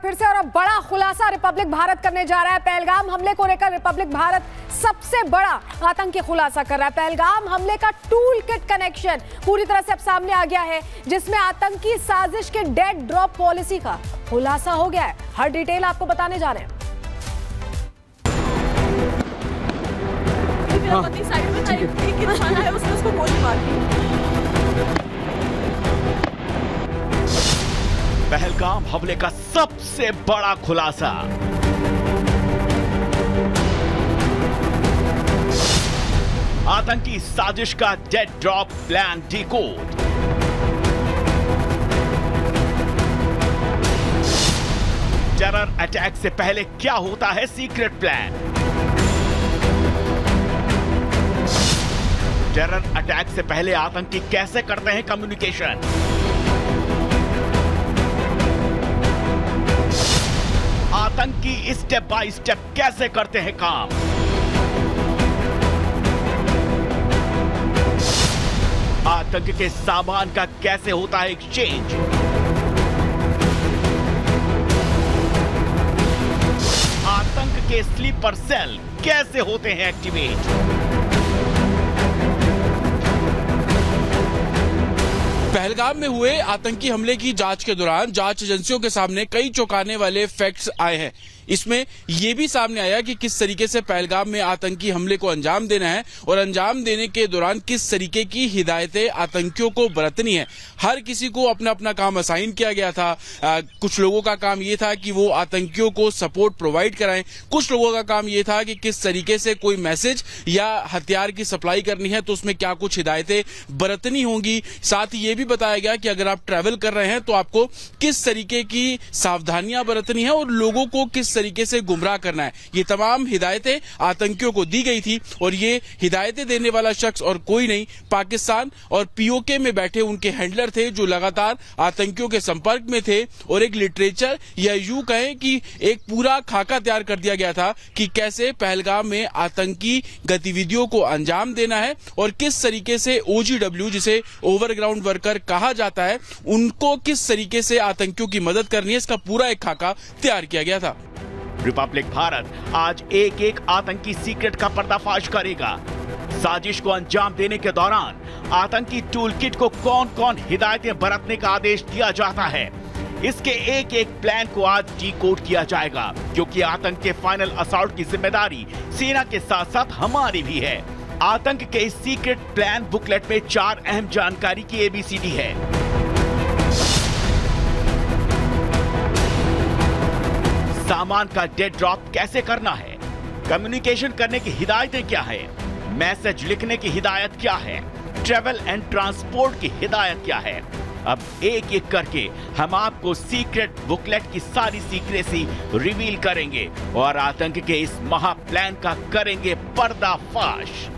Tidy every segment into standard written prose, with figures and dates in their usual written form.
फिर से और अब बड़ा खुलासा रिपब्लिक भारत करने जा रहा है। पहलगाम हमले को लेकर रिपब्लिक भारत सबसे बड़ा आतंकी खुलासा कर रहा है। पहलगाम हमले का टूल किट कनेक्शन पूरी तरह से अब सामने आ गया है, जिसमें आतंकी साजिश के डेड ड्रॉप पॉलिसी का खुलासा हो गया है। हर डिटेल आपको बताने जा रहे हैं। साइड में है, उसने उसको गोली मार दी। पहलगाम हमले का सबसे बड़ा खुलासा। आतंकी साजिश का dead drop plan decode. Terror attack से पहले क्या होता है सीक्रेट प्लान। टेरर अटैक से पहले आतंकी कैसे करते हैं कम्युनिकेशन। आतंकी स्टेप बाय स्टेप कैसे करते हैं काम। आतंक के सामान का कैसे होता है एक्सचेंज। आतंक के स्लीपर सेल कैसे होते हैं एक्टिवेट। पहलगाम में हुए आतंकी हमले की जांच के दौरान जांच एजेंसियों के सामने कई चौंकाने वाले फैक्ट्स आए हैं। इसमें यह भी सामने आया कि किस तरीके से पहलगाम में आतंकी हमले को अंजाम देना है और अंजाम देने के दौरान किस तरीके की हिदायतें आतंकियों को बरतनी है। हर किसी को अपना अपना काम असाइन किया गया था। कुछ लोगों का काम यह था कि वो आतंकियों को सपोर्ट प्रोवाइड कराएं। कुछ लोगों का काम यह था कि किस तरीके से कोई मैसेज या हथियार की सप्लाई करनी है तो उसमें क्या कुछ हिदायतें बरतनी होंगी। साथ ही ये भी बताया गया कि अगर आप ट्रैवल कर रहे हैं तो आपको किस तरीके की सावधानियां बरतनी है और लोगों को किस तरीके से गुमराह करना है। ये तमाम हिदायतें आतंकियों को दी गई थी और ये हिदायतें देने वाला शख्स और कोई नहीं, पाकिस्तान और पीओके में बैठे उनके हैंडलर थे जो लगातार आतंकियों के संपर्क में थे। और एक लिटरेचर या यूं कहें कि एक पूरा खाका तैयार कर दिया गया था कि कैसे पहलगाम में आतंकी गतिविधियों को अंजाम देना है और किस तरीके से OGW, जिसे ओवरग्राउंड वर्कर कहा जाता है, उनको किस तरीके से आतंकियों की मदद करनी है। इसका पूरा एक खाका तैयार किया गया था। रिपब्लिक भारत आज एक एक आतंकी सीक्रेट का पर्दाफाश करेगा। साजिश को अंजाम देने के दौरान आतंकी टूल किट को कौन कौन हिदायतें बरतने का आदेश दिया जाता है, इसके एक एक प्लान को आज डिकोड किया जाएगा, क्योंकि आतंक के फाइनल असॉल्ट की जिम्मेदारी सेना के साथ साथ हमारी भी है। आतंक के इस सीक्रेट प्लान बुकलेट में 4 अहम जानकारी की ABCD है। सामान का डेड ड्रॉप कैसे करना है, कम्युनिकेशन करने की हिदायतें क्या है, मैसेज लिखने की हिदायत क्या है, ट्रैवल एंड ट्रांसपोर्ट की हिदायत क्या है। अब एक एक करके हम आपको सीक्रेट बुकलेट की सारी सीक्रेसी रिवील करेंगे और आतंक के इस महा प्लान का करेंगे पर्दाफाश।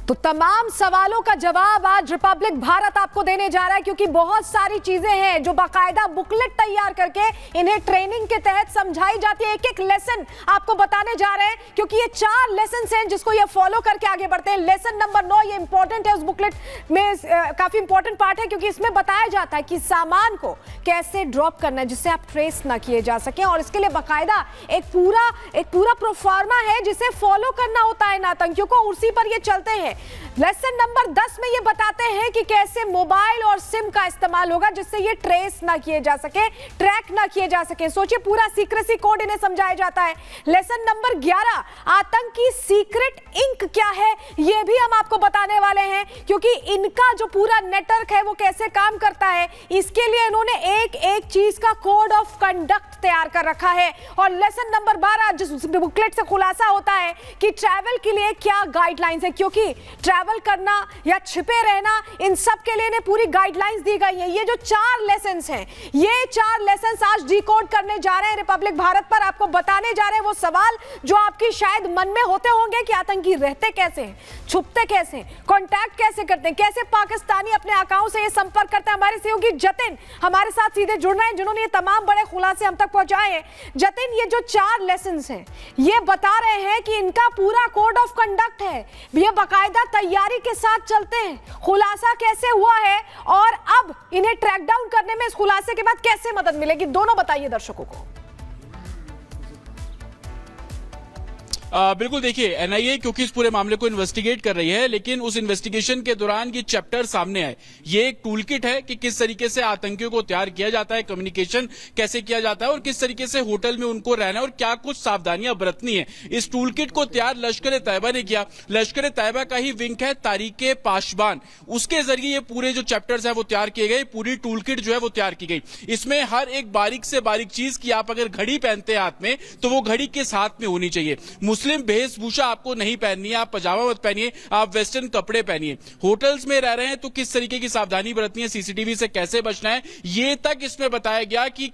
तो तमाम सवालों का जवाब आज रिपब्लिक भारत आपको देने जा रहा है, क्योंकि बहुत सारी चीजें हैं जो बाकायदा बुकलेट तैयार करके इन्हें ट्रेनिंग के तहत समझाई जाती है। एक एक लेसन आपको बताने जा रहे हैं, क्योंकि ये 4 लेसन हैं जिसको ये फॉलो करके आगे बढ़ते हैं। लेसन नंबर 9 ये इंपॉर्टेंट है, उस बुकलेट में काफी इंपॉर्टेंट पार्ट है, क्योंकि इसमें बताया जाता है कि सामान को कैसे ड्रॉप करना है जिससे आप ट्रेस ना किए जा सके। और इसके लिए बाकायदा एक पूरा प्रोफार्मा है जिसे फॉलो करना होता है आतंकियों को, उसी पर ये चलते हैं। लेसन नंबर 10 में ये बताते हैं कि कैसे मोबाइल और सिम का इस्तेमाल होगा जिससे ये ट्रेस ना किए जा सके, ट्रैक ना किए जा सके। सोचिए, पूरा सीक्रेसी कोड इन्हें समझाया जाता है। लेसन नंबर 11 आतंकी सीक्रेट इंक क्या है ये भी हम आपको बताने वाले हैं, क्योंकि इनका जो पूरा नेटवर्क है वो कैसे काम करता है, इसके लिए इन्होंने एक एक चीज का कोड ऑफ कंडक्ट तैयार कर रखा है। और लेसन नंबर 12 जिस बुकलेट से खुलासा होता है कि ट्रैवल के लिए क्या गाइडलाइंस है, क्योंकि ट्रैवल करना या छिपे रहना, इन सब के लिए इन्हें पूरी गाइडलाइंस दी गई है। ये जो 4 लेसन्स हैं, ये 4 लेसन्स आज डिकोड करने जा रहे हैं रिपब्लिक भारत पर। आपको बताने जा रहे हैं वो सवाल जो आपकी शायद मन में होते होंगे कि आतंकी रहते कैसे हैं, छुपते कैसे हैं, कांटेक्ट कैसे करते हैं, कैसे पाकिस्तानी अपने आकाओं से ये संपर्क करते हैं। हमारे सहयोगी जतिन हमारे साथ सीधे जुड़ रहे हैं, जिन्होंने ये तमाम बड़े खुलासे हम तक पहुंचाए हैं। जतिन, ये जो 4 लेसन्स हैं ये बता रहे हैं कि इनका पूरा कोड ऑफ कंडक्ट है, ये बाकायदा बाकायदा तैयारी के साथ चलते हैं। खुलासा कैसे हुआ है और अब इन्हें ट्रैक डाउन करने में इस खुलासे के बाद कैसे मदद मिलेगी, दोनों बताइए दर्शकों को। बिल्कुल, देखिए एनआईए क्योंकि इस पूरे मामले को इन्वेस्टिगेट कर रही है, लेकिन उस इन्वेस्टिगेशन के दौरान ये चैप्टर सामने आए। ये एक टूल किट है कि किस तरीके से आतंकियों को तैयार किया जाता है, कम्युनिकेशन कैसे किया जाता है और किस तरीके से होटल में उनको रहना है और क्या कुछ सावधानियां बरतनी है। इस टूल किट को तैयार लश्कर ए तैयबा ने किया। लश्कर ए तैयबा का ही विंग है तारीके पाशबान, उसके जरिए ये पूरे जो चैप्टर्स है वो तैयार किए गए, पूरी टूल किट जो है वो तैयार की गई। इसमें हर एक बारीक से बारीक चीज की आप अगर घड़ी पहनते हैं हाथ में तो वो घड़ी किस हाथ में होनी चाहिए। मुस्लिम वेशभूषा आपको नहीं पहननी है, आप पजामा मत पहनिए, आप वेस्टर्न कपड़े पहनिए। होटल्स में रह रहे हैं तो किस तरीके की सावधानी बरतनी है, सीसीटीवी से कैसे बचना है, ये तक इसमें बताया गया कि